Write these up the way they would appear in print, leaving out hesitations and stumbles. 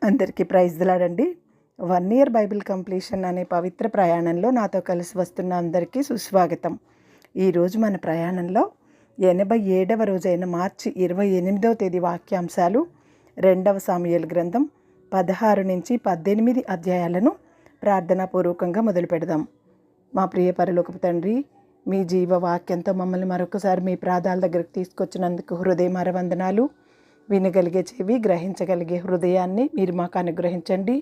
అందరికీ ప్రైజ్లాడండి. 1 year Bible completion అనే పవిత్ర ప్రయాణంలో నాతో కలిసి వస్తున్న అందరికీ సుస్వాగతం. ఈరోజు మన ప్రయాణంలో 87వ రోజైన మార్చి 28వ తేదీ వాక్యాంశాలు 2వ సాముయేలు గ్రంథం 16 నుంచి 18 అధ్యాయాలను ప్రార్థనాపూర్వకంగా మొదలు పెడదాం. మా ప్రియ పరలోకపు తండ్రి, మీ జీవ వాక్యంతో మమ్మల్ని మరొకసారి మీ ప్రాదాల దగ్గరకు తీసుకొచ్చినందుకు హృదయమార వందనాలు. వినగలిగే చెవి, గ్రహించగలిగే హృదయాన్ని మీరు మాకు అనుగ్రహించండి.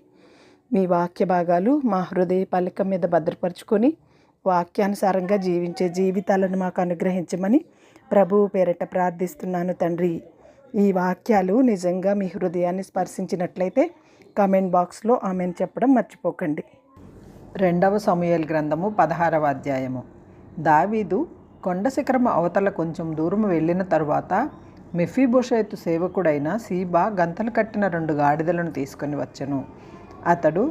మీ వాక్య భాగాలు మా హృదయ పలక మీద భద్రపరుచుకొని వాక్యానుసారంగా జీవించే జీవితాలను మాకు అనుగ్రహించమని ప్రభువు పేరట ప్రార్థిస్తున్నాను తండ్రి. ఈ వాక్యాలు నిజంగా మీ హృదయాన్ని స్పర్శించినట్లయితే కామెంట్ బాక్స్లో ఆమెను చెప్పడం మర్చిపోకండి. 2వ సమూయేలు గ్రంథము 16వ అధ్యాయము. దావీదు కొండ శిఖరము అవతల కొంచెం దూరం వెళ్ళిన తరువాత మెఫీబోషెతు సేవకుడైన సీబా గంతలు కట్టిన 2 గాడిదలను తీసుకొని వచ్చెను. అతడు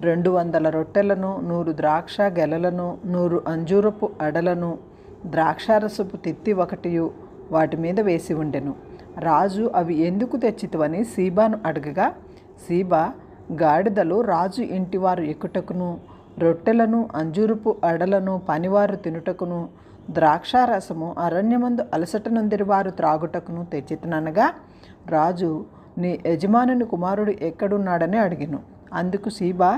200 రొట్టెలను, 100 ద్రాక్ష గెలలను, 100 అంజూరపు అడలను, ద్రాక్షారసపు తిత్తి ఒకటియు వాటి మీద వేసి ఉండెను. రాజు అవి ఎందుకు తెచ్చితివని సీబాను అడగగా, సీబా, గాడిదలు రాజు ఇంటివారు ఎక్కుటకును, రొట్టెలను అంజూరపు అడలను పనివారు తినుటకును, ద్రాక్షారసము అరణ్యమందు అలసట నొందిరి వారు త్రాగుటకును తెచ్చితననగా, రాజు, నీ యజమానుని కుమారుడు ఎక్కడున్నాడని అడిగెను. అందుకు సీబా,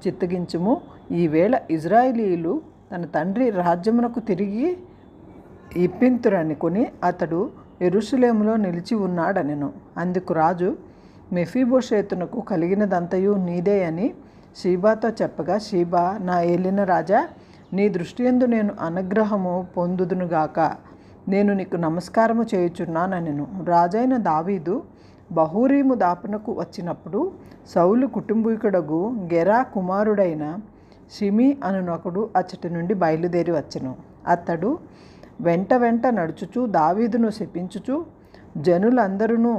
చిత్తగించుము, ఈవేళ ఇజ్రాయేలీయులు తన తండ్రి రాజ్యమునకు తిరిగి ఇప్పింతురనుకొని అతడు యెరూషలేములో నిలిచి ఉన్నాడనెను. అందుకు రాజు, మెఫీబోషెతునకు కలిగినదంతయు నీదే అని షీబాతో చెప్పగా, షీబా, నా ఏలిన రాజా, నీ దృష్టియందు నేను అనుగ్రహము పొందుదునుగాక, నేను నీకు నమస్కారము చేయుచున్నానెను. రాజైన దావీదు బహూరీము దాపునకు వచ్చినప్పుడు సౌలు కుటుంబీకుడగు గెరా కుమారుడైన షిమీ అనునొకడు అచ్చటి నుండి బయలుదేరి వచ్చెను. అతడు వెంట నడుచుచు దావీదును శపించుచు, జనులందరూ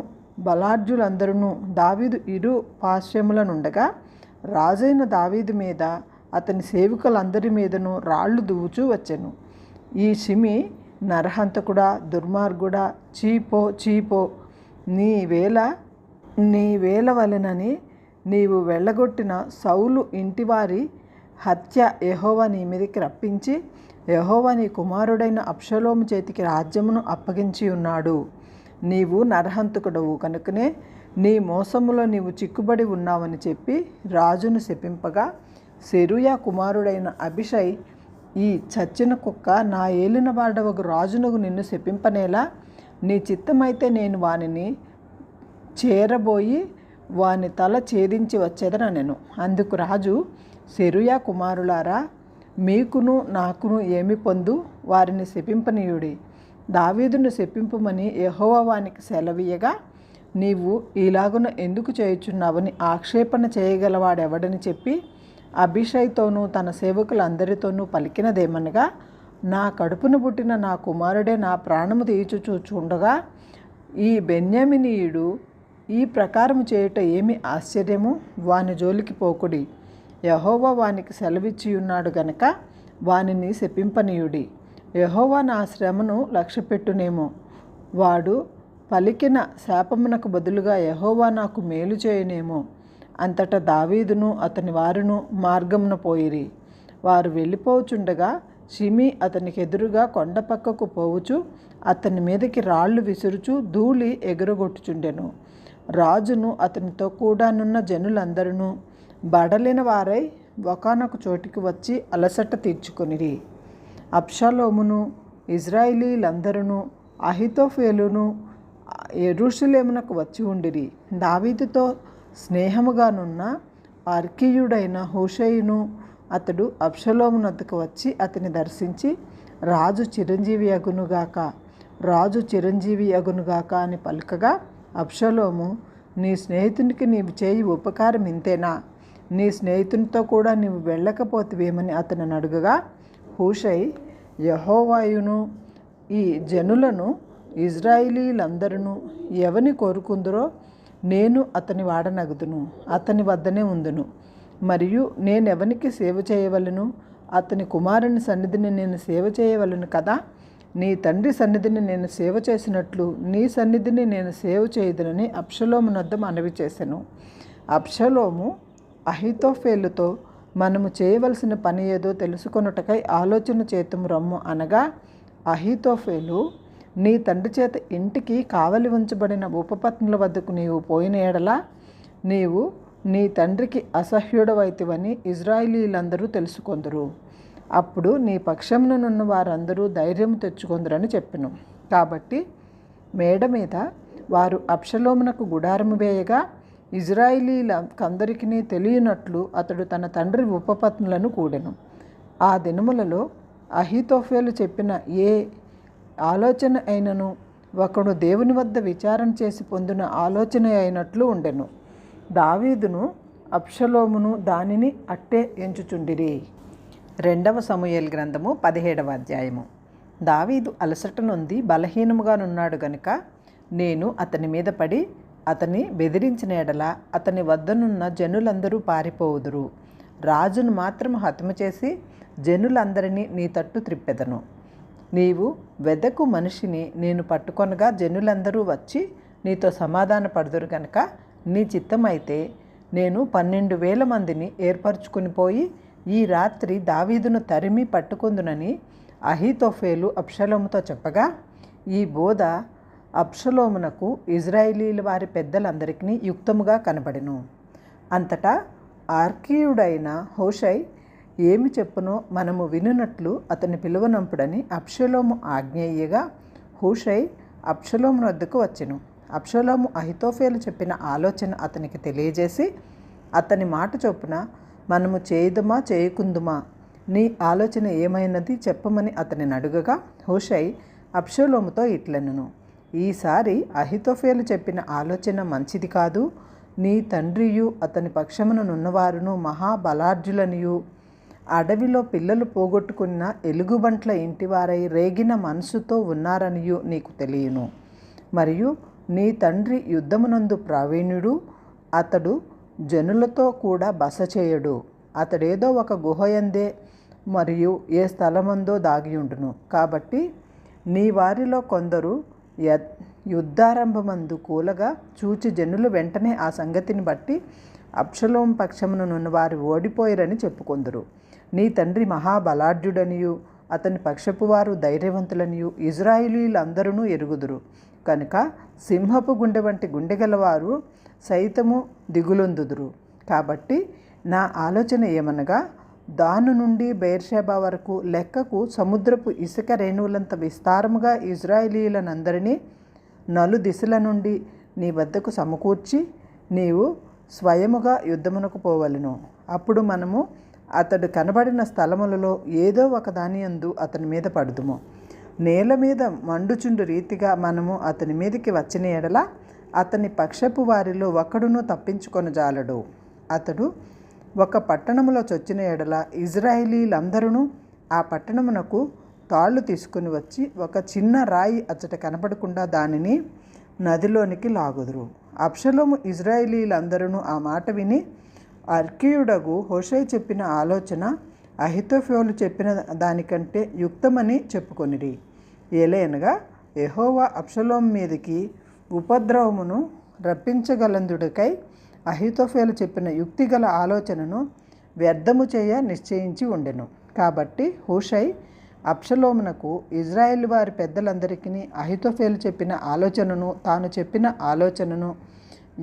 బలాఢ్యులందరూ దావీదు ఇరు పార్శ్వములనుండగా రాజైన దావీదు మీద అతని సేవకులందరి మీదను రాళ్ళు దువ్వుచూ వచ్చెను. ఈ షిమి, నరహంతకుడా, దుర్మార్గుడా, చీపో, నీ వేల వలెనని నీవు వెళ్ళగొట్టిన సౌలు ఇంటివారి హత్య యెహోవా నీ మీదకి రప్పించి, యెహోవా నీ కుమారుడైన అబ్షలోము చేతికి రాజ్యమును అప్పగించి ఉన్నాడు. నీవు నరహంతకుడవు కనుకనే నీ మోసములో నీవు చిక్కుబడి ఉన్నావని చెప్పి రాజును శపింపగా, సెరూయా కుమారుడైన అబిషై, ఈ చచ్చిన కుక్క నా ఏలిన వాడవగు రాజునకు నిన్ను శపింపనేలా, నీ చిత్తమైతే నేను వానిని చేరబోయి వాని తల ఛేదించి వచ్చేదనెను. అందుకు రాజు, సెరూయా కుమారులారా, మీకును నాకును ఏమి పొందు, వారిని శపింపనీయుడి. దావీదును శపింపమని యెహోవా వానికి సెలవీయగా, నీవు ఇలాగున ఎందుకు చేయుచున్నావని ఆక్షేపణ చేయగలవాడెవడని చెప్పి అబిషైతోనూ తన సేవకులందరితోనూ పలికినదేమనగా, నా కడుపున పుట్టిన నా కుమారుడే నా ప్రాణము తీయుచుచుండగా ఈ బెన్యామీనీయుడు ఈ ప్రకారము చేయుట ఏమి ఆశ్చర్యము, వాని జోలికి పోకుడి. యెహోవా వానికి సెలవిచ్చియున్నాడు గనక వానిని శపింపనీయుడి. యెహోవా నా శ్రమను లక్ష్యపెట్టునేమో, వాడు పలికిన శాపమునకు బదులుగా యెహోవా నాకు మేలు చేయునేమో. అంతటా దావీదును అతని వారును మార్గమున పోయిరి. వారు వెళ్ళిపోచుండగా షిమీ అతనికి ఎదురుగా కొండ పక్కకు పోవుచు అతని మీదకి రాళ్ళు విసురుచు ధూళి ఎగురగొట్టుచుండెను. రాజును అతనితో కూడానున్న జనులందరూ బడలిన వారై ఒకానొక చోటికి వచ్చి అలసట తీర్చుకొనిరి. అబ్షాలోమును ఇజ్రాయేలీలందరూ అహితోఫెలును యెరూషలేమునకు వచ్చి ఉండిరి. దావీదుతో స్నేహముగానున్న అర్కీయుడైన హూషైను అతడు అబ్షలోము వద్దకు వచ్చి అతని దర్శించి, రాజు చిరంజీవి అగునుగాక అని పలుకగా, అబ్షలోము, నీ స్నేహితునికి నీవు చేయి ఉపకారం ఇంతేనా? నీ స్నేహితునితో కూడా నీవు వెళ్ళకపోతేవేమని అతను అడుగగా, హూషై, యెహోవాయును ఈ జనులను ఇజ్రాయేలీలందరూ ఎవని కోరుకుందరో నేను అతని వాడనగుదును, అతని వద్దనే ఉందును. మరియు నేనెవనికి సేవ చేయవలను? అతని కుమారుని సన్నిధిని నేను సేవ చేయవలను కదా. నీ తండ్రి సన్నిధిని నేను సేవ చేసినట్లు నీ సన్నిధిని నేను సేవ చేయదునని అబ్షలోము నొద్ద మనవి చేసెను. అబ్షలోము అహీతోఫేలుతో మనము చేయవలసిన పని ఏదో తెలుసుకొనుటకై ఆలోచన చేతుము రమ్ము అనగా, అహీతోఫేలు, నీ తండ్రి చేత ఇంటికి కావలి ఉంచబడిన ఉపపత్నుల వద్దకు నీవు పోయిన ఎడల నీవు నీ తండ్రికి అసహ్యుడవైతివని ఇజ్రాయిలీలందరూ తెలుసుకొందురు. అప్పుడు నీ పక్షమునున్న వారందరూ ధైర్యం తెచ్చుకొందురని చెప్పెను. కాబట్టి మేడ మీద వారు అబ్షలోమునకు గుడారము వేయగా, ఇజ్రాయిలీలందరికీ తెలియనట్లు అతడు తన తండ్రి ఉపపత్నులను కూడెను. ఆ దినములలో అహీతోఫేలు చెప్పిన ఏ ఆలోచన అయినను ఒకడు దేవుని వద్ద విచారణ చేసి పొందిన ఆలోచన అయినట్లు ఉండెను. దావీదును అబ్షలోమును దానిని అట్టే ఎంచుచుండిరి. 2 సమూయేలు గ్రంథము 17వ అధ్యాయము. దావీదు అలసట నొంది బలహీనముగానున్నాడు గనుక నేను అతని మీద పడి అతని బెదిరించిన ఎడల అతని వద్దనున్న జనులందరూ పారిపోవుదురు. రాజును మాత్రం హతము చేసి జనులందరినీ నీ తట్టు త్రిప్పెదను. నీవు వెదకు మనిషిని నేను పట్టుకొనగా జనులందరూ వచ్చి నీతో సమాధాన పడుదురు గనుక నీ చిత్తమైతే నేను 12,000 మందిని ఏర్పరచుకుని పోయి ఈ రాత్రి దావీదును తరిమి పట్టుకొందునని అహీతోఫేలు అబ్షలోముతో చెప్పగా, ఈ బోధ అబ్షలోమునకు ఇజ్రాయేలీల వారి పెద్దలందరికీ యుక్తముగా కనబడెను. అంతటా ఆర్కీయుడైన హూషై ఏమి చెప్పునో మనము వినున్నట్లు అతని పిలువనంపుడని అబ్షలోము ఆజ్ఞేయగా, హూషై అబ్షలోము వద్దకు వచ్చెను. అబ్షలోము అహీతోఫేలు చెప్పిన ఆలోచన అతనికి తెలియజేసి, అతని మాట చొప్పున మనము చేయుదుమా చేయకుందుమా, నీ ఆలోచన ఏమైనది చెప్పమని అతనిని అడుగగా, హూషై అబ్షలోముతో ఇట్లనెను, ఈసారి అహీతోఫేలు చెప్పిన ఆలోచన మంచిది కాదు. నీ తండ్రియు అతని పక్షమునున్నవారును మహాబలార్జులనియు అడవిలో పిల్లలు పోగొట్టుకున్న ఎలుగుబంట్ల ఇంటివారై రేగిన మనసుతో ఉన్నారనియు నీకు తెలియను. మరియు నీ తండ్రి యుద్ధమునందు ప్రావీణ్యుడు, అతడు జనులతో కూడా బస చేయడు. అతడేదో ఒక గుహయందే మరియు ఏ స్థలమందో దాగియుండును. కాబట్టి నీ వారిలో కొందరు యుద్ధారంభమందు కూలగా చూచి జనులు వెంటనే ఆ సంగతిని బట్టి అబ్షలోము పక్షమునున్న వారు ఓడిపోయిరని చెప్పుకొందురు. నీ తండ్రి మహాబలాఢ్యుడనియు అతని పక్షపు వారు ధైర్యవంతులనియు ఇజ్రాయేలీలందరూ ఎరుగుదురు. కనుక సింహపు గుండె వంటి గుండెగలవారు సైతము దిగులొందుదురు. కాబట్టి నా ఆలోచన ఏమనగా, దాను నుండి బెయేర్షెబా వరకు లెక్కకు సముద్రపు ఇసుక రేణువులంత విస్తారముగా ఇజ్రాయేలీలందరినీ నలుదిశల నుండి నీ వద్దకు సమకూర్చి నీవు స్వయముగా యుద్ధమునకు పోవలెను. అప్పుడు మనము అతడు కనబడిన స్థలములలో ఏదో ఒక దాని యందు అతని మీద పడుదుము. నేల మీద మండుచుండు రీతిగా మనము అతని మీదకి వచ్చిన ఎడల అతని పక్షపు వారిలో ఒకడును తప్పించుకొనజాలడు. అతడు ఒక పట్టణములో చొచ్చిన ఎడల ఇజ్రాయేలీలందరూ ఆ పట్టణమునకు తాళ్ళు తీసుకుని వచ్చి ఒక చిన్న రాయి అచ్చట కనపడకుండా దానిని నదిలోనికి లాగుదురు. అబ్షలోము ఇజ్రాయేలీలందరూ ఆ మాట విని అర్కీయుడగు హూషై చెప్పిన ఆలోచన అహీతోఫేలు చెప్పిన దానికంటే యుక్తమని చెప్పుకొనిరి. ఏలయనగా యెహోవా అబ్షలోము మీదకి ఉపద్రవమును రప్పించగలందుడికై అహీతోఫేలు చెప్పిన యుక్తిగల ఆలోచనను వ్యర్థము చేయ నిశ్చయించి ఉండెను. కాబట్టి హూషై అబ్షలోమునకు ఇజ్రాయేల్ వారి పెద్దలందరికీ అహీతోఫేలు చెప్పిన ఆలోచనను తాను చెప్పిన ఆలోచనను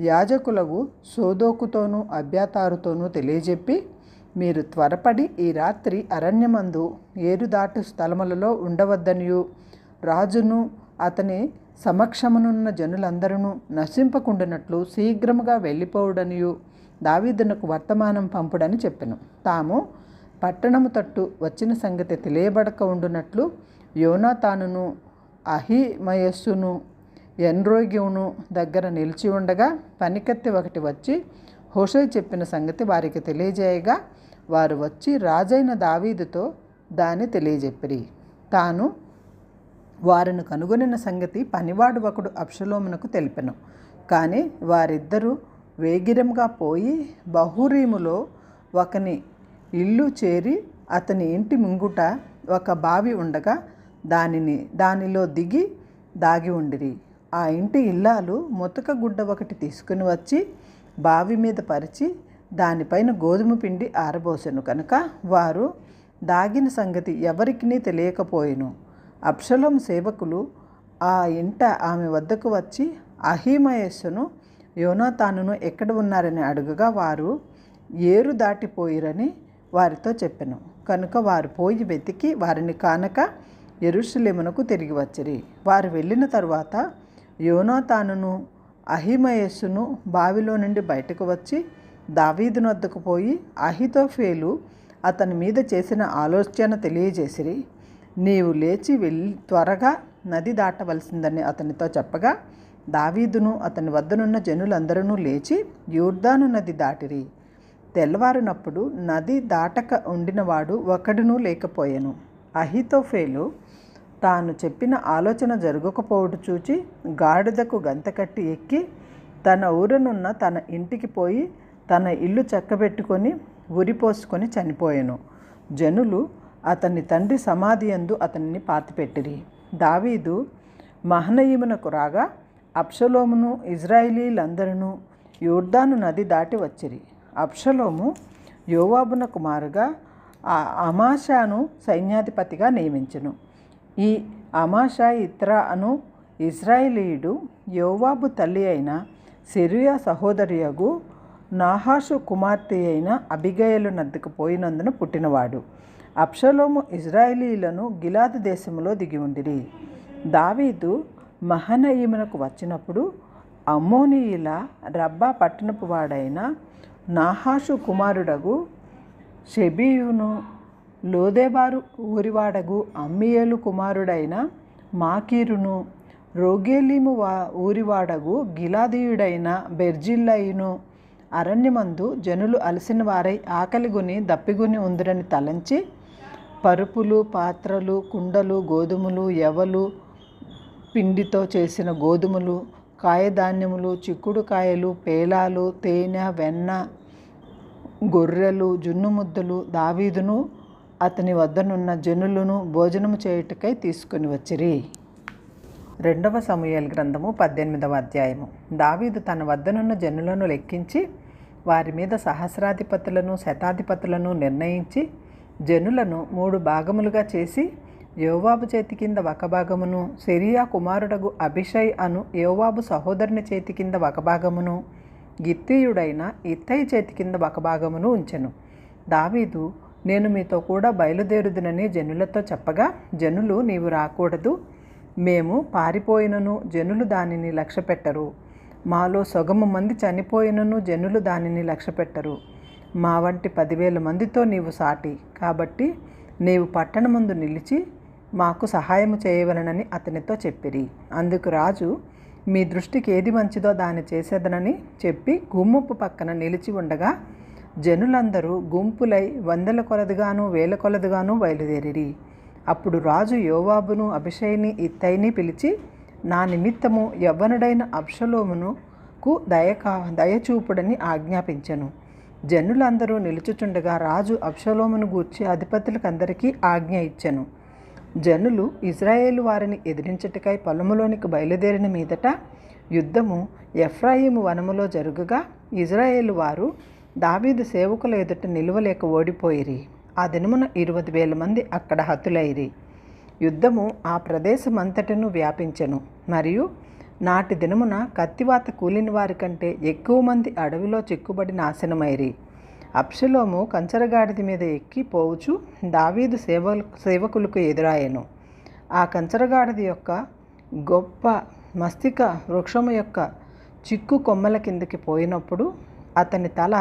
యాజకులకు సోదోకుతోనూ అబ్యాతారుతోనూ తెలియజెప్పి, మీరు త్వరపడి ఈ రాత్రి అరణ్యమందు ఏరుదాటు స్థలములలో ఉండవద్దనియు రాజును అతని సమక్షమునున్న జనులందరూ నశింపకుండానట్లు శీఘ్రముగా వెళ్ళిపోవుడనియు దావీదునకు వర్తమానం పంపుడని చెప్పెను. తాము పట్టణము తట్టు వచ్చిన సంగతి తెలియబడక ఉండునట్లు యోనాతానును అహిమయస్సును ఎన్రోగెమును దగ్గర నిలిచి ఉండగా పనికత్తి ఒకటి వచ్చి హూషై చెప్పిన సంగతి వారికి తెలియజేయగా వారు వచ్చి రాజైన దావీదుతో దాన్ని తెలియజెప్పిరి. తాను వారిని కనుగొనిన సంగతి పనివాడు ఒకడు అబ్షలోమునకు తెలిపెను. కానీ వారిద్దరూ వేగిరంగా పోయి బహూరీములో ఒకని ఇల్లు చేరి అతని ఇంటి ముంగుట ఒక బావి ఉండగా దానిలో దిగి దాగి ఉండిరి. ఆ ఇంటి ఇల్లాలు ముతక గుడ్డ ఒకటి తీసుకుని వచ్చి బావి మీద పరిచి దానిపైన గోధుమ పిండి ఆరబోసెను కనుక వారు దాగిన సంగతి ఎవరికినీ తెలియకపోయెను. అబ్షలోము సేవకులు ఆ ఇంట ఆమె వద్దకు వచ్చి అహీమయస్సును యోనాతానును ఎక్కడ ఉన్నారని అడుగగా వారు ఏరు దాటిపోయిరని వారితో చెప్పెను. కనుక వారు పోయి వెతికి వారిని కానక యెరూషలేమునకు తిరిగి వచ్చిరి. వారు వెళ్ళిన తరువాత యోనాతానును అహీమయస్సును బావిలో నుండి బయటకు వచ్చి దావీదును వద్దకు పోయి అహీతోఫేలు అతని మీద చేసిన ఆలోచన తెలియజేసిరి. నీవు లేచి త్వరగా నది దాటవలసిందని అతనితో చెప్పగా దావీదును అతని వద్దనున్న జనులందరూ లేచి యోర్దాను నది దాటిరి. తెల్లవారినప్పుడు నది దాటక ఉండినవాడు ఒకడునూ లేకపోయెను. అహీతోఫేలు తాను చెప్పిన ఆలోచన జరగకపోవడం చూచి గాడిదకు గంత కట్టి ఎక్కి తన ఊరనున్న తన ఇంటికి పోయి తన ఇల్లు చక్కబెట్టుకొని ఉరిపోసుకొని చనిపోయెను. జనులు అతని తండ్రి సమాధి యందు అతనిని పాతిపెట్టిరి. దావీదు మహనయీమునకు రాగా అబ్షలోమును ఇజ్రాయేలీలందరూ యోర్దాను నది దాటి వచ్చిరి. అబ్షలోము యోవాబునకు మారుగా అమాషాను సైన్యాధిపతిగా నియమించెను. ఈ అమాషా ఇత్రా అను ఇజ్రాయేలీయుడు యోవాబు తల్లి అయిన సెరూయా సహోదరియగు నాహాషు కుమార్తె అయిన అబిగయలు నద్దకు పోయినందున పుట్టినవాడు. అబ్షలోము ఇజ్రాయేలీలను గిలాదు దేశంలో దిగి ఉండిరి. దావీదు మహనయీమునకు వచ్చినప్పుడు అమ్మోనీయుల రబ్బా పట్టణపు వాడైన నాహాషు కుమారుడగు షెబీయును లోదెబారు ఊరివాడగు అమ్మీయేలు కుమారుడైన మాకీరును రోగేలీము ఊరివాడగు గిలాదీయుడైన బెర్జిల్లయును అరణ్యమందు జనులు అలసిన వారై ఆకలిగొని దప్పిగొని ఉందిరని తలంచి పరుపులు, పాత్రలు, కుండలు, గోధుమలు, యవలు, పిండితో చేసిన గోధుమలు, కాయధాన్యములు, చిక్కుడుకాయలు, పేలాలు, తేనె, వెన్న, గొర్రెలు, జున్ను ముద్దలు దావీదును అతని వద్దనున్న జనులను భోజనము చేయుటకై తీసుకొని వచ్చిరి. 2వ సమూయేలు గ్రంథము 18వ అధ్యాయము. దావీదు తన వద్దనున్న జనులను లెక్కించి వారి మీద సహస్రాధిపతులను శతాధిపతులను నిర్ణయించి జనులను 3 భాగములుగా చేసి యోవాబు చేతి కింద ఒక భాగమును, సెరియా కుమారుడగు అభిషై అను యోవాబు సహోదరుని చేతి కింద ఒక భాగమును, గిత్తీయుడైన ఇత్తయి చేతి కింద ఒక భాగమును ఉంచెను. దావీదు నేను మీతో కూడా బయలుదేరుదునని జనులతో చెప్పగా జనులు నీవు రాకూడదు, మేము పారిపోయినను జనులు దానిని లక్ష్యపెట్టరు, మాలో సొగము మంది చనిపోయినను జనులు దానిని లక్ష్యపెట్టరు, మా వంటి 10,000 మందితో నీవు సాటి, కాబట్టి నీవు పట్టణమందు నిలిచి మాకు సహాయము చేయవలనని అతనితో చెప్పిరి. అందుకు రాజు మీ దృష్టికి ఏది మంచిదో దాన్ని చేసేదనని చెప్పి గుమ్మపు పక్కన నిలిచి ఉండగా జనులందరూ గుంపులై 100 కొలదిగాను 1000 కొలదిగాను బయలుదేరిరి. అప్పుడు రాజు యోవాబును అభిషైని ఇత్తయిని పిలిచి నా నిమిత్తము యవ్వనుడైన అబ్షలోమునుకు దయచూపుడని ఆజ్ఞాపించెను. జనులందరూ నిలుచుచుండగా రాజు అబ్షలోమును గూర్చి అధిపతులకందరికీ ఆజ్ఞ ఇచ్చెను. జనులు ఇజ్రాయేలు వారిని ఎదిరించుటకై పొలములోనికి బయలుదేరిన మీదట యుద్ధము ఎఫ్రాయిము వనములో జరుగుగా ఇజ్రాయేలు వారు దావీదు సేవకుల ఎదుట నిలువలేక ఓడిపోయిరి. ఆ దినమున 20,000 మంది అక్కడ హతులైరి. యుద్ధము ఆ ప్రదేశమంతటను వ్యాపించెను. మరియు నాటి దినమున కత్తివాత కూలిన వారి కంటే ఎక్కువ మంది అడవిలో చిక్కుబడి నాశనమైరి. అబ్షలోము కంచరగాడిద మీద ఎక్కి పోవుచు దావీదు సేవకులకు ఎదురాయెను. ఆ కంచరగాడిద యొక్క గొప్ప మస్తిక వృక్షము యొక్క చిక్కు కొమ్మల కిందకి పోయినప్పుడు అతని తల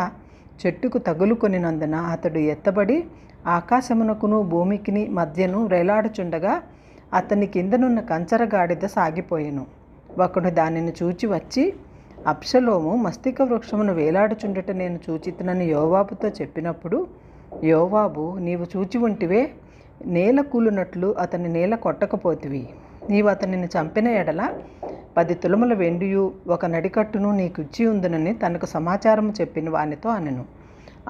చెట్టుకు తగులుకొనినందున అతడు ఎత్తబడి ఆకాశమునకును భూమికిని మధ్యను వేలాడుచుండగా అతని కిందనున్న కంచరగాడిద సాగిపోయెను. ఒకడు దానిని చూచి వచ్చి అబ్షలోము మస్తిక వృక్షమును వేలాడుచుండట నేను చూచితునని యోవాబుతో చెప్పినప్పుడు యోవాబు నీవు చూచి ఉంటివే, నేల కూలునట్లు అతని నేల కొట్టకపోతివి, నీవు అతనిని చంపిన ఎడల 10 తులముల వెండియు 1 నడికట్టును నీకు ఇచ్చి ఉందునని తనకు సమాచారము చెప్పిన వానితో అనెను.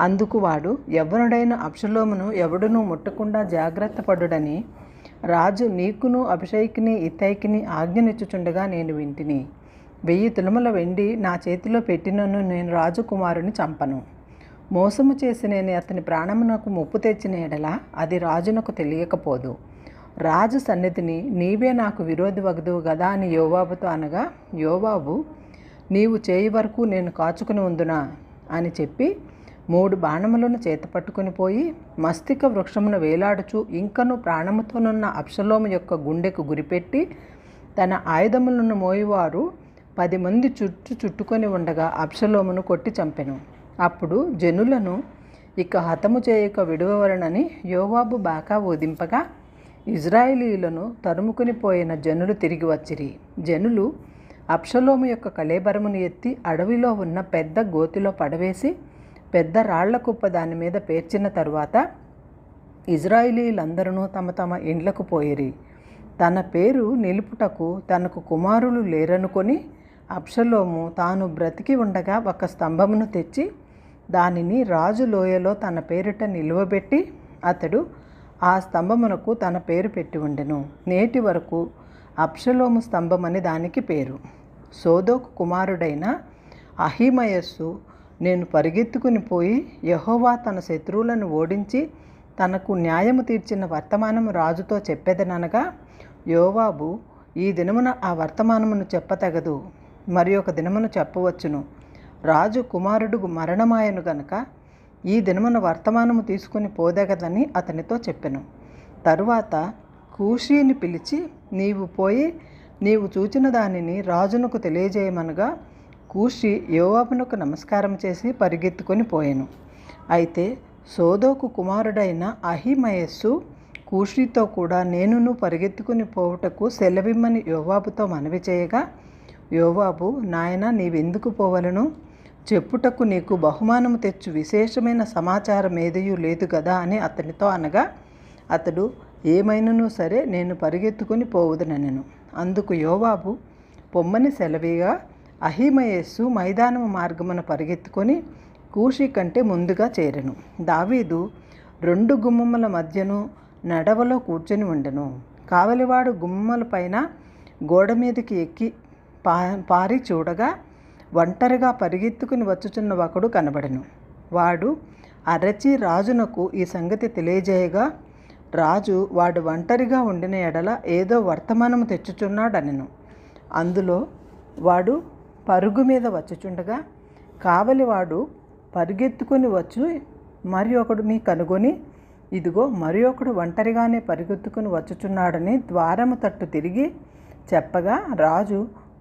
అందుకు వాడు యవ్వనుడైన అబ్షలోమును ఎవడునూ ముట్టకుండా జాగ్రత్త పడుడని రాజు నీకును అభిషేకిని ఇత్తయికిని ఆజ్ఞనిచ్చుచుండగా నేను వింటిని. 1000 తులముల వెండి నా చేతిలో పెట్టినను నేను రాజకుమారుని చంపను. మోసము చేసి నేను అతని ప్రాణమునకు ముప్పు తెచ్చిన ఎడల అది రాజునకు తెలియకపోదు. రాజు సన్నిధిని నీవే నాకు విరోధి వగదువు గదా అని యోవాబుతో అనగా, యోవాబు, నీవు చేయి వరకు నేను కాచుకుని ఉందునా అని చెప్పి 3 బాణములను చేతపట్టుకుని పోయి మస్తిక వృక్షమును వేలాడుచు ఇంకను ప్రాణముతోనున్న అబ్షలోము యొక్క గుండెకు గురిపెట్టి తన ఆయుధములను మోయువారు 10 మంది చుట్టుకొని ఉండగా అబ్షలోమును కొట్టి చంపెను. అప్పుడు జనులను ఇక హతము చేయక విడువవలనని యోవాబు బాకా ఊదింపగా ఇజ్రాయేలీయులను తరుముకుని పోయిన జనులు తిరిగి వచ్చిరి. జనులు అబ్షలోము యొక్క కళేబరమును ఎత్తి అడవిలో ఉన్న పెద్ద గోతిలో పడవేసి పెద్ద రాళ్ల కుప్ప దాని మీద పేర్చిన తరువాత ఇజ్రాయేలీలందరూ తమ తమ ఇండ్లకు పోయిరి. తన పేరు నిలుపుటకు తనకు కుమారులు లేరనుకొని అబ్షలోము తాను బ్రతికి ఉండగా ఒక స్తంభమును తెచ్చి దానిని రాజు లోయలో తన పేరిట నిలువబెట్టి అతడు ఆ స్తంభమునకు తన పేరు పెట్టి ఉండెను. నేటి వరకు అబ్షలోము స్తంభమని దానికి పేరు. సోదోకు కుమారుడైన అహిమయస్సు నేను పరిగెత్తుకుని పోయి యెహోవా తన శత్రువులను ఓడించి తనకు న్యాయము తీర్చిన వర్తమానము రాజుతో చెప్పెదననగా, యోవాబు, ఈ దినమున ఆ వర్తమానమును చెప్పతగదు, మరి ఒక దినమును చెప్పవచ్చును. రాజు కుమారుడు మరణమాయను గనుక ఈ దినమున వర్తమానము తీసుకుని పోదగదని అతనితో చెప్పెను. తరువాత కూషీని పిలిచి, నీవు పోయి నీవు చూచిన దానిని రాజునకు తెలియజేయమనగా కూషి యోవాబునకు నమస్కారం చేసి పరిగెత్తుకొని పోయెను. అయితే సోదోకు కుమారుడైన అహిమయస్సు కూషితో కూడా నేనును పరిగెత్తుకుని పోవుటకు సెలవిమ్మని యోవాబుతో మనవి చేయగా, యోవాబు, నాయన, నీవెందుకు పోవలను? చెప్పుటకు నీకు బహుమానము తెచ్చు విశేషమైన సమాచారం ఏదియూ లేదు కదా అని అతనితో అనగా, అతడు, ఏమైనను సరే నేను పరిగెత్తుకుని పోవుదనెను. అందుకు యోవాబు పొమ్మని సెలవిగా అహిమయస్సు మైదానము మార్గమున పరిగెత్తుకొని కూషి కంటే ముందుగా చేరెను. దావీదు 2 గుమ్మముల మధ్యను నడవలో కూర్చొని ఉండెను. కావలివాడు గుమ్మముల పైన గోడ మీదకి ఎక్కి పారి చూడగా ఒంటరిగా పరిగెత్తుకుని వచ్చుచున్న ఒకడు కనబడెను. వాడు అరచి రాజునకు ఈ సంగతి తెలియజేయగా రాజు వాడు ఒంటరిగా ఉండిన ఎడల ఏదో వర్తమానము తెచ్చుచున్నాడనెను. అందులో వాడు పరుగు మీద వచ్చుచుండగా కావలివాడు పరిగెత్తుకొని వచ్చి మరి ఒకడిని కనుగొని, ఇదిగో మరి ఒకడు ఒంటరిగానే పరిగెత్తుకుని వచ్చుచున్నాడని ద్వారము తట్టు తిరిగి చెప్పగా రాజు,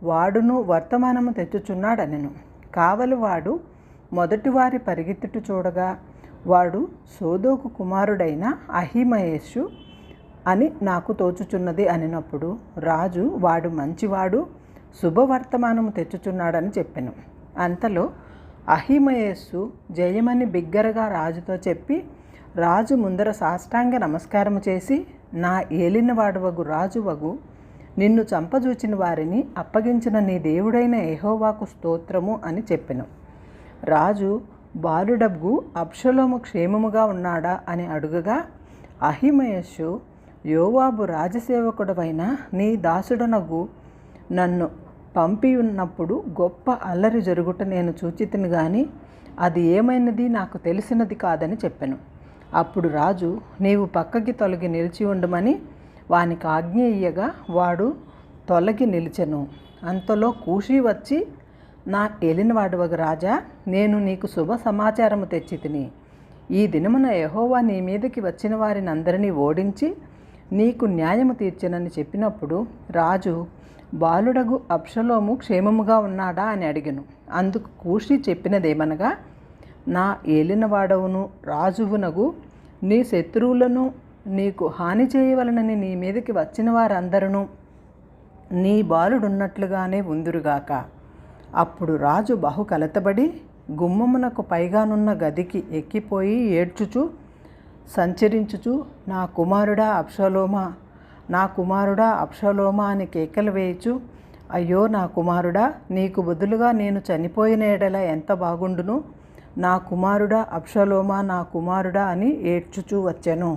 వాడును వర్తమానము తెచ్చుచున్నాడనెను. కావలివాడు మొదటివారి పరిగెత్తుట చూడగా వాడు సోదోకు కుమారుడైన అహిమయస్సు అని నాకు తోచుచున్నది అనినప్పుడు రాజు, వాడు మంచివాడు, శుభవర్తమానము తెచ్చుచున్నాడని చెప్పెను. అంతలో అహిమయస్సు జయమని బిగ్గరగా రాజుతో చెప్పి రాజు ముందర సాష్టాంగ నమస్కారము చేసి, నా ఏలినవాడవగు రాజువగు నిన్ను చంపజూచిన వారిని అప్పగించిన నీ దేవుడైన యెహోవాకు స్తోత్రము అని చెప్పెను. రాజు బాలుడగు అబ్షలోము క్షేమముగా ఉన్నాడా అని అడుగగా అహిమయస్సు, యోవాబు రాజసేవకుడవైన నీ దాసుడనగు నన్ను పంపి ఉన్నప్పుడు గొప్ప అల్లరి జరుగుట నేను చూచితిని గాని అది ఏమైనది నాకు తెలిసినది కాదని చెప్పెను. అప్పుడు రాజు, నీవు పక్కకి తొలగి నిలిచి ఉండమని వానికి ఆజ్ఞ ఇయ్యగా వాడు తొలగి నిలిచెను. అంతలో కూషి వచ్చి, నా ఏలినవాడవగు రాజా, నేను నీకు శుభ సమాచారము తెచ్చి తిని, ఈ దినమున యెహోవా నీ మీదకి వచ్చిన వారిని అందరినీ ఓడించి నీకు న్యాయము తీర్చెనని చెప్పినప్పుడు రాజు, బాలుడగు అబ్షలోము క్షేమముగా ఉన్నాడా అని అడిగెను. అందుకు కూషి చెప్పినదేమనగా, నా ఏలినవాడవును రాజువునగు నీ శత్రువులను నీకు హాని చేయవలనని నీ మీదకి వచ్చిన వారందరూ నీ బాలుడున్నట్లుగానే ఉందురుగాక. అప్పుడు రాజు బహు కలతబడి గుమ్మమునకు పైగానున్న గదికి ఎక్కిపోయి ఏడ్చుచు సంచరించుచు, నా కుమారుడా అబ్షలోమా, నా కుమారుడా అబ్షలోమా అని కేకలు వేయుచు, అయ్యో నా కుమారుడా, నీకు బదులుగా నేను చనిపోయిన ఎడల ఎంత బాగుండును, నా కుమారుడా అబ్షలోమా, నా కుమారుడా అని ఏడ్చుచూ వచ్చెను.